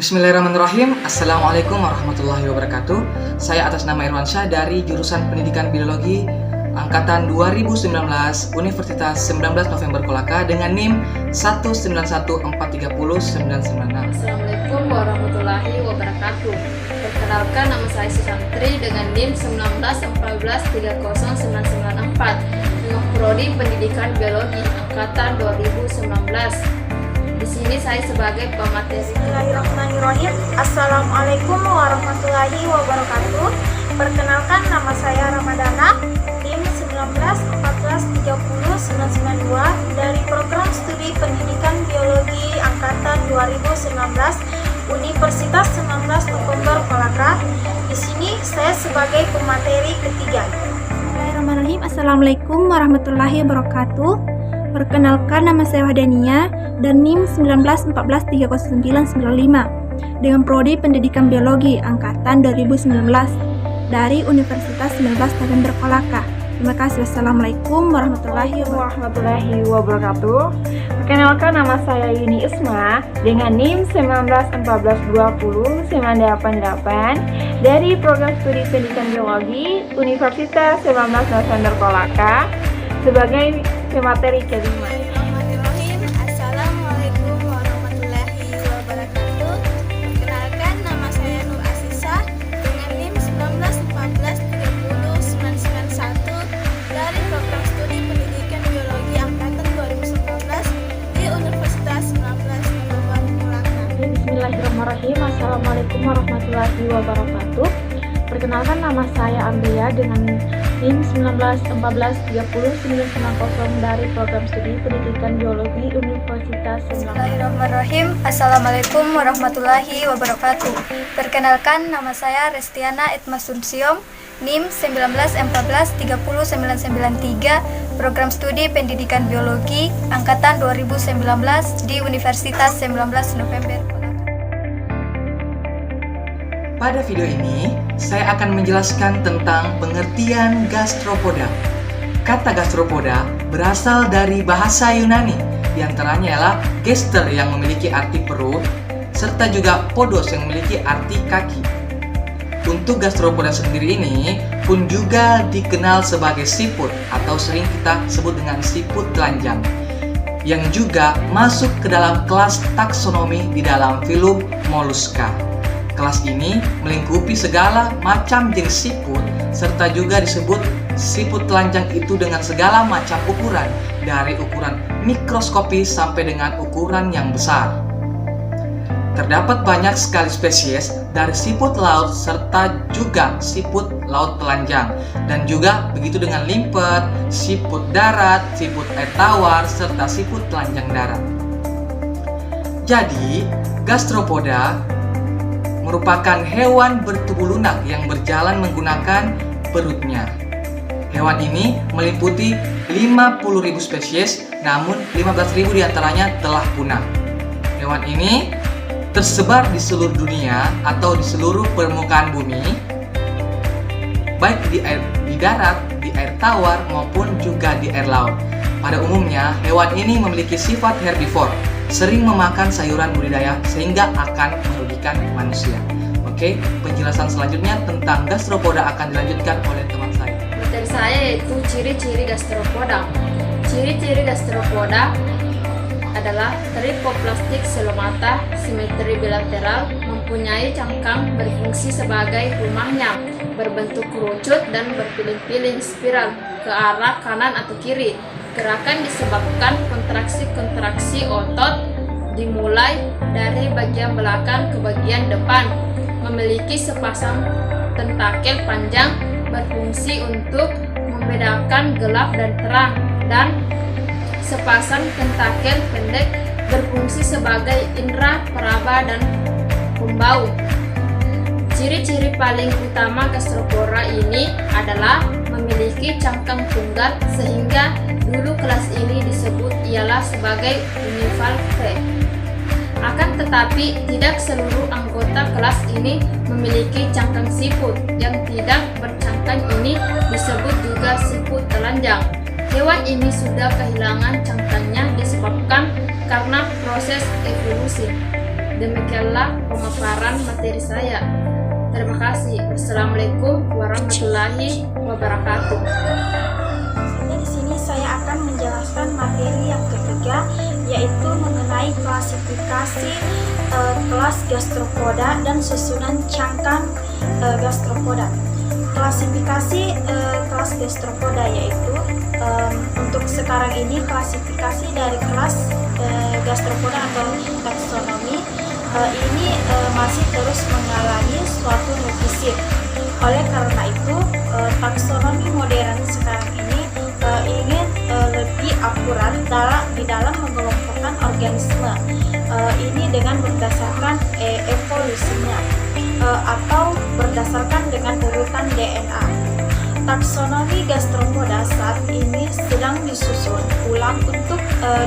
Bismillahirrahmanirrahim. Assalamualaikum warahmatullahi wabarakatuh. Saya atas nama Irwansyah dari jurusan Pendidikan Biologi Angkatan 2019 Universitas 19 November Kolaka dengan NIM 191430996. Assalamualaikum warahmatullahi wabarakatuh. Perkenalkan, nama saya Susantri dengan NIM 191430994 dengan Prodi Pendidikan Biologi Angkatan 2019. Di sini saya sebagai pemateri. Bismillahirrahmanirrahim. Assalamualaikum warahmatullahi wabarakatuh. Perkenalkan, nama saya Ramadana, NIM 191430992 dari Program Studi Pendidikan Biologi Angkatan 2019 Universitas 19 November Kolaka. Di sini saya sebagai pemateri ketiga. Bismillahirrahmanirrahim. Assalamualaikum warahmatullahi wabarakatuh. Perkenalkan, nama saya Wahdania dan NIM 191430995 dengan Prodi Pendidikan Biologi Angkatan 2019 dari Universitas 19 November Kolaka. Terima kasih. Wassalamualaikum warahmatullahi wabarakatuh. Perkenalkan, nama saya Yuni Isma dengan NIM 191400988 dari Program Studi Pendidikan Biologi Universitas 19 November Kolaka sebagai pemateri kelima. Bismillahirrahmanirrahim. Assalamualaikum warahmatullahi wabarakatuh. Perkenalkan, nama saya Nur Asisa dengan NIM 191430991 dari Program Studi Pendidikan Biologi Angkatan 2019 di Universitas 19 November Kolaka. Bismillahirrahmanirrahim. Assalamualaikum warahmatullahi wabarakatuh. Perkenalkan, nama saya Ambia dengan NIM 191430990 dari Program Studi Pendidikan Biologi Universitas 19. Bismillahirrahmanirrahim. Assalamualaikum warahmatullahi wabarakatuh. Perkenalkan, nama saya Restiana Itmasunsiom, NIM 191430993, Program Studi Pendidikan Biologi Angkatan 2019 di Universitas 19 November. Pada video ini, saya akan menjelaskan tentang pengertian gastropoda. Kata gastropoda berasal dari bahasa Yunani, di antaranya ialah gester yang memiliki arti perut, serta juga podos yang memiliki arti kaki. Untuk gastropoda sendiri ini pun juga dikenal sebagai siput atau sering kita sebut dengan siput telanjang, yang juga masuk ke dalam kelas taksonomi di dalam filum Mollusca. Kelas ini melingkupi segala macam jenis siput, serta juga disebut siput telanjang itu dengan segala macam ukuran, dari ukuran mikroskopis sampai dengan ukuran yang besar. Terdapat banyak sekali spesies dari siput laut serta juga siput laut telanjang, dan juga begitu dengan limpet, siput darat, siput air tawar, serta siput telanjang darat. Jadi, gastropoda merupakan hewan bertubuh lunak yang berjalan menggunakan perutnya. Hewan ini meliputi 50.000 spesies, namun 15.000 diantaranya telah punah. Hewan ini tersebar di seluruh dunia atau di seluruh permukaan bumi, baik di darat, di air tawar, maupun juga di air laut. Pada umumnya, hewan ini memiliki sifat herbivore, sering memakan sayuran budidaya sehingga akan merugikan manusia. Oke, penjelasan selanjutnya tentang gastropoda akan dilanjutkan oleh teman saya. Materi saya yaitu ciri-ciri gastropoda. Ciri-ciri gastropoda adalah tripoplastik selomata, simetri bilateral, mempunyai cangkang berfungsi sebagai rumahnya, berbentuk kerucut dan berpiling-piling spiral ke arah kanan atau kiri. Gerakan disebabkan kontraksi-kontraksi otot dimulai dari bagian belakang ke bagian depan. Memiliki sepasang tentakel panjang berfungsi untuk membedakan gelap dan terang, dan sepasang tentakel pendek berfungsi sebagai indera peraba dan pembau. Ciri-ciri paling utama gastropoda ini adalah memiliki cangkang tunggal, sehingga dulu kelas ini disebut ialah sebagai univalve. Akan tetapi tidak seluruh anggota kelas ini memiliki cangkang siput. Yang tidak bercangkang ini disebut juga siput telanjang. Hewan ini sudah kehilangan cangkangnya disebabkan karena proses evolusi. Demikianlah pemaparan materi saya. Terima kasih. Wassalamualaikum warahmatullahi wabarakatuh. Jadi di sini saya akan menjelaskan materi yang ketiga, yaitu mengenai klasifikasi kelas gastropoda dan susunan cangkang gastropoda. Klasifikasi kelas gastropoda yaitu untuk sekarang ini klasifikasi dari kelas gastropoda atau taksonomi ini masih terus mengalami suatu revisi. Oleh karena itu, taksonomi modern sekarang ini ingin lebih akurat di dalam mengelompokkan organisme ini dengan berdasarkan evolusinya atau berdasarkan dengan urutan DNA. Taksonomi gastropoda saat ini sedang disusun ulang untuk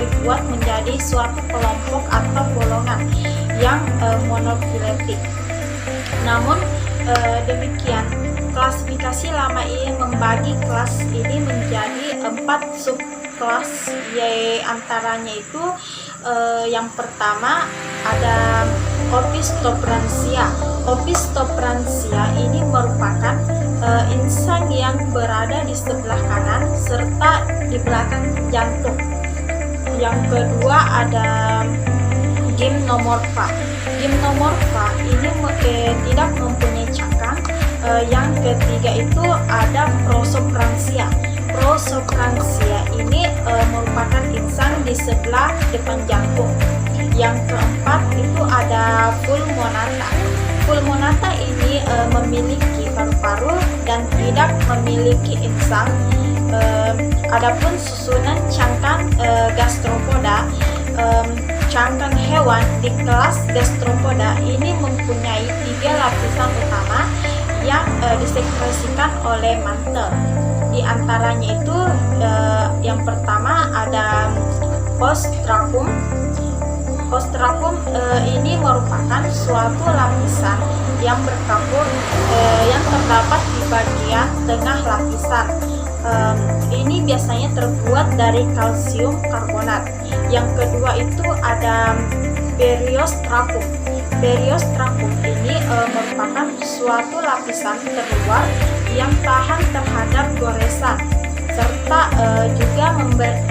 dibuat menjadi suatu kelompok atau golongan yang monofiletik. Namun demikian, klasifikasi lama ini membagi kelas ini menjadi 4 subkelas, antaranya itu yang pertama ada Opistopransia. Opistopransia ini merupakan insang yang berada di sebelah kanan serta di belakang jantung. Yang kedua ada Gymnomorpha. Gymnomorpha ini tidak mempunyai cangkang. Yang ketiga itu ada Prosopransia. Prosopransia ini merupakan insang di sebelah depan jantung. Yang keempat itu ada Pulmonata. Pulmonata ini memiliki paru-paru dan tidak memiliki insang. Adapun susunan cangkang gastropoda, cangkang hewan di kelas gastropoda ini mempunyai 3 lapisan utama yang disekresikan oleh mantel. Di antaranya itu yang pertama ada ostrakum. Ostrakum ini merupakan suatu lapisan yang berkapur yang terdapat di bagian tengah lapisan. Ini biasanya terbuat dari kalsium karbonat. Yang kedua itu ada Periostracum. Periostracum ini merupakan suatu lapisan terluar yang tahan terhadap goresan serta juga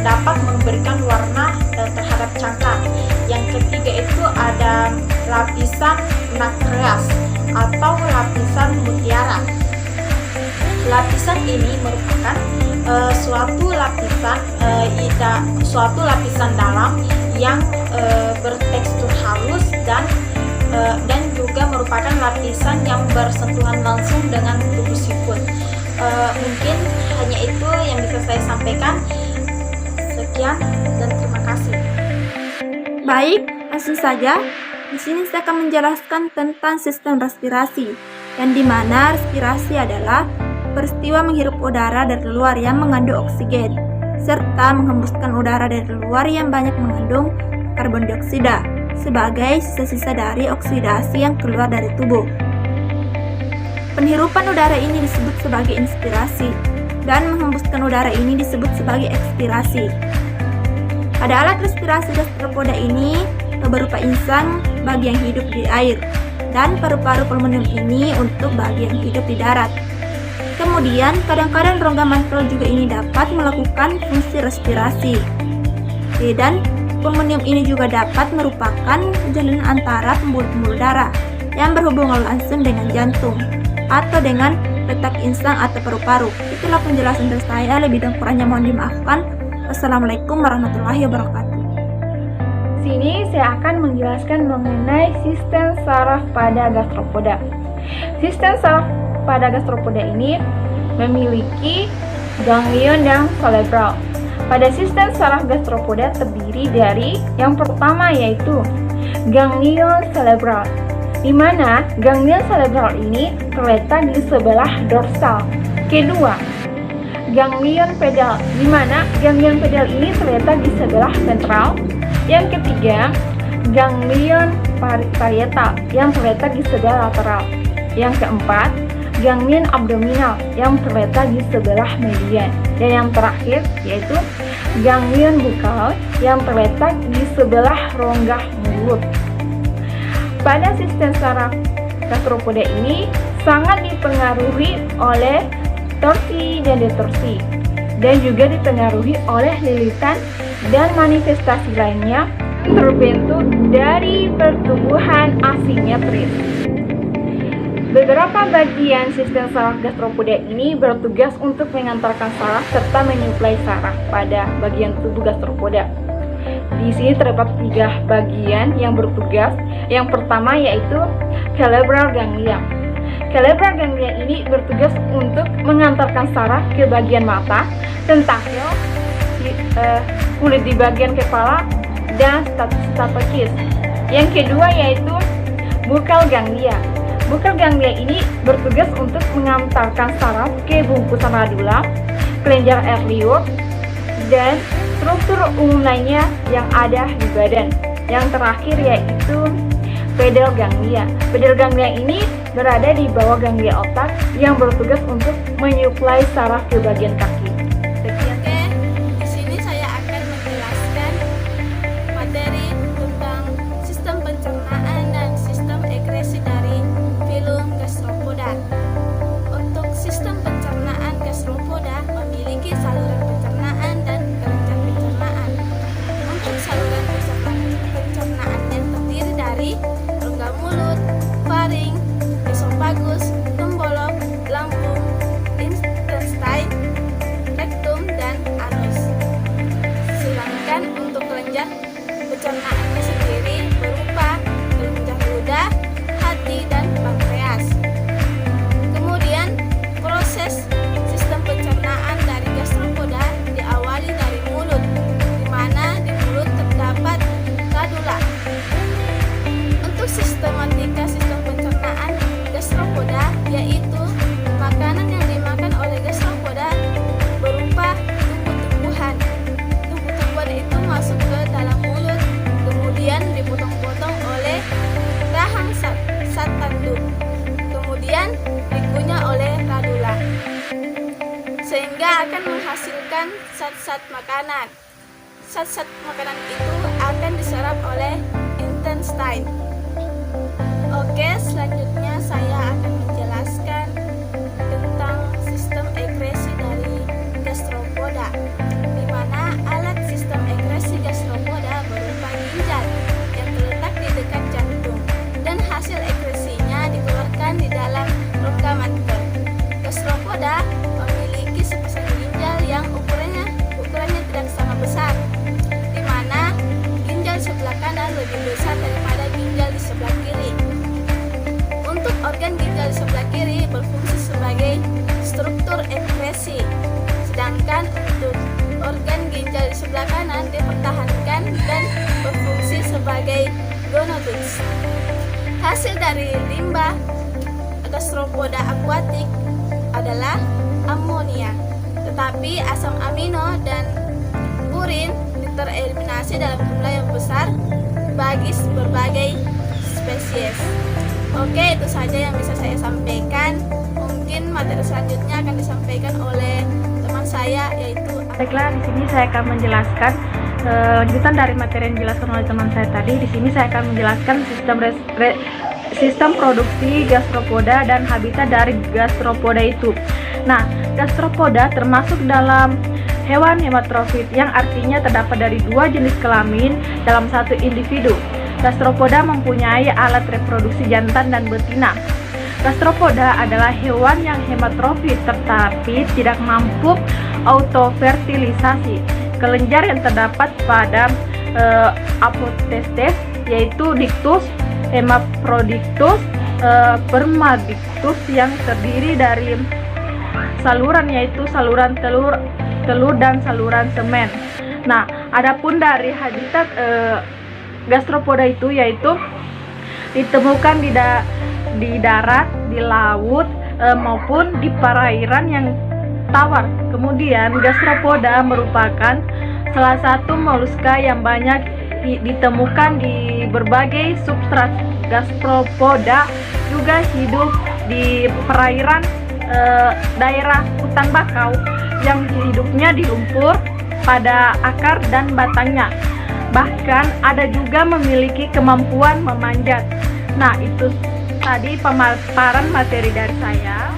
dapat memberikan warna terhadap cangkang. Yang ketiga itu ada lapisan nacreas atau lapisan mutiara. Lapisan ini merupakan suatu lapisan dalam yang bertekstur halus dan juga merupakan lapisan yang bersentuhan langsung dengan tubuh siput. Mungkin hanya itu yang bisa saya sampaikan. Sekian dan terima kasih. Baik, langsung saja. Di sini saya akan menjelaskan tentang sistem respirasi, yang dimana respirasi adalah peristiwa menghirup udara dari luar yang mengandung oksigen, serta menghembuskan udara dari luar yang banyak mengandung karbon dioksida sebagai sisa-sisa dari oksidasi yang keluar dari tubuh. Penghirupan udara ini disebut sebagai inspirasi, dan menghembuskan udara ini disebut sebagai ekspirasi. Pada alat respirasi gastropoda ini berupa insang bagi yang hidup di air, dan paru-paru pulmonium ini untuk bagi yang hidup di darat. Kemudian, kadang-kadang rongga mantel juga ini dapat melakukan fungsi respirasi. Dan pulmonium ini juga dapat merupakan jalinan antara pembuluh-pembuluh darah yang berhubungan langsung dengan jantung atau dengan letak insang atau paru-paru. Itulah penjelasan dari saya, lebih dan kurangnya mohon dimaafkan. Wassalamualaikum warahmatullahi wabarakatuh. Sini saya akan menjelaskan mengenai sistem saraf pada gastropoda. Sistem saraf pada gastropoda ini memiliki ganglion dan cerebral. Pada sistem saraf gastropoda terdiri dari yang pertama yaitu ganglion cerebral, di mana ganglion cerebral ini terletak di sebelah dorsal. Kedua, ganglion pedal, di mana ganglion pedal ini terletak di sebelah sentral. Yang ketiga, ganglion parietal yang terletak di sebelah lateral. Yang keempat, ganglion abdominal yang terletak di sebelah median. Dan yang terakhir yaitu ganglion bukal yang terletak di sebelah rongga mulut. Pada sistem saraf gastropoda ini sangat dipengaruhi oleh torsi dan detorsi, dan juga dipengaruhi oleh lilitan dan manifestasi lainnya terbentuk dari pertumbuhan asimetris. Beberapa bagian sistem saraf gastropoda ini bertugas untuk mengantarkan saraf serta menyuplai saraf pada bagian tubuh gastropoda. Di sini terdapat 3 bagian yang bertugas. Yang pertama yaitu cerebral ganglia. Cerebral ganglia ini bertugas untuk mengantarkan saraf ke bagian mata, tentakel, kulit di bagian kepala, dan stapes. Yang kedua yaitu buccal ganglia. Buccal ganglia ini bertugas untuk mengantarkan saraf ke bungkusan radula, kelenjar air liur, dan struktur umum lainnya yang ada di badan. Yang terakhir yaitu pedal ganglia. Pedal ganglia ini berada di bawah ganglia otak yang bertugas untuk menyuplai saraf ke bagian kaki. Sekian. Oke, di sini saya akan menjelaskan materi tentang sistem pencernaan dan sistem ekresi dari filum gastropoda. Untuk sistem pencernaan gastropoda memiliki saluran pencernaan dan kelenjar pencernaan. Untuk saluran pencernaan yang terdiri dari rongga mulut, faring, esofagus, tembolok, lambung, intestine, rektum, dan anus. Sedangkan untuk kelenjar pencernaannya sendiri berupa kelenjar ludah, hati, dan pankreas. Kemudian proses sistem pencernaan dari gastropoda diawali dari mulut, di mana di mulut terdapat radula. Untuk sistematika sistem pencernaan gastropoda yaitu makanan yang dimakan oleh gastropoda berupa tumbuh-tumbuhan. Tumbuh-tumbuhan itu masuk ke dalam mulut, kemudian dipotong-potong oleh rahang zat tanduk, kemudian dikunyah oleh radula, sehingga akan menghasilkan zat-zat makanan. Zat-zat makanan itu akan diserap oleh intestine. Oke, selanjutnya saya akan menjelaskan tentang sistem ekresi dari gastropoda, di mana alat sistem ekresi gastropoda berupa ginjal yang terletak di dekat jantung, dan hasil ekresinya dikeluarkan di dalam rongga mantel. Gastropoda memiliki sepasang ginjal yang ukurannya tidak sama besar, di mana ginjal sebelah kanan lebih besar daripada ginjal di sebelah kiri. Untuk organ ginjal di sebelah kiri berfungsi sebagai struktur ekresi, sedangkan untuk organ ginjal di sebelah kanan dipertahankan dan berfungsi sebagai gonoducts. Hasil dari limbah gastropoda akuatik adalah amonia, tetapi asam amino dan urin tereliminasi dalam jumlah yang besar bagi berbagai spesies. Oke, itu saja yang bisa saya sampaikan. Mungkin materi selanjutnya akan disampaikan oleh teman saya, yaitu Baiklah, di sini saya akan menjelaskan lanjutan dari materi yang dijelaskan oleh teman saya tadi. Di sini saya akan menjelaskan sistem produksi gastropoda dan habitat dari gastropoda itu. Nah, gastropoda termasuk dalam hewan hematrofit, yang artinya terdapat dari 2 jenis kelamin dalam satu individu. Gastropoda mempunyai alat reproduksi jantan dan betina. Gastropoda adalah hewan yang hematrofit tetapi tidak mampu autofertilisasi. Kelenjar yang terdapat pada apotestes yaitu dictus, hermaphrodictus, spermadictus yang terdiri dari saluran yaitu saluran telur dan saluran semen. Nah, adapun dari habitat gastropoda itu yaitu ditemukan di darat, di laut maupun di perairan yang tawar. Kemudian gastropoda merupakan salah satu moluska yang banyak ditemukan di berbagai substrat. Gastropoda juga hidup di perairan daerah hutan bakau yang hidupnya di lumpur pada akar dan batangnya. Bahkan ada juga memiliki kemampuan memanjat. Nah, itu tadi pemaparan materi dari saya.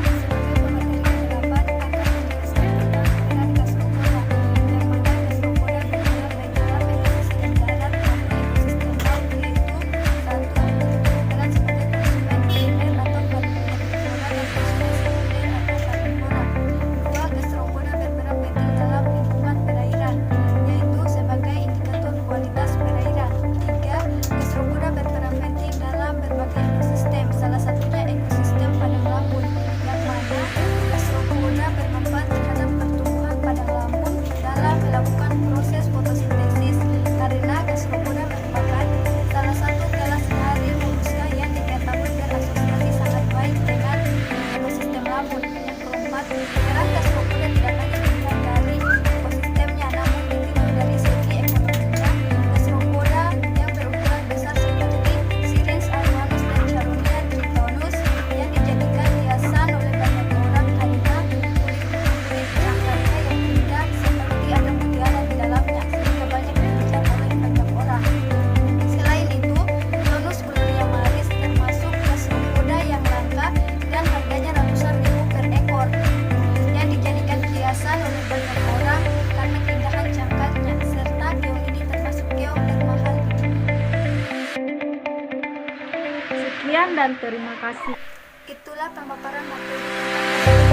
Sekian dan terima kasih. Itulah pemaparan materi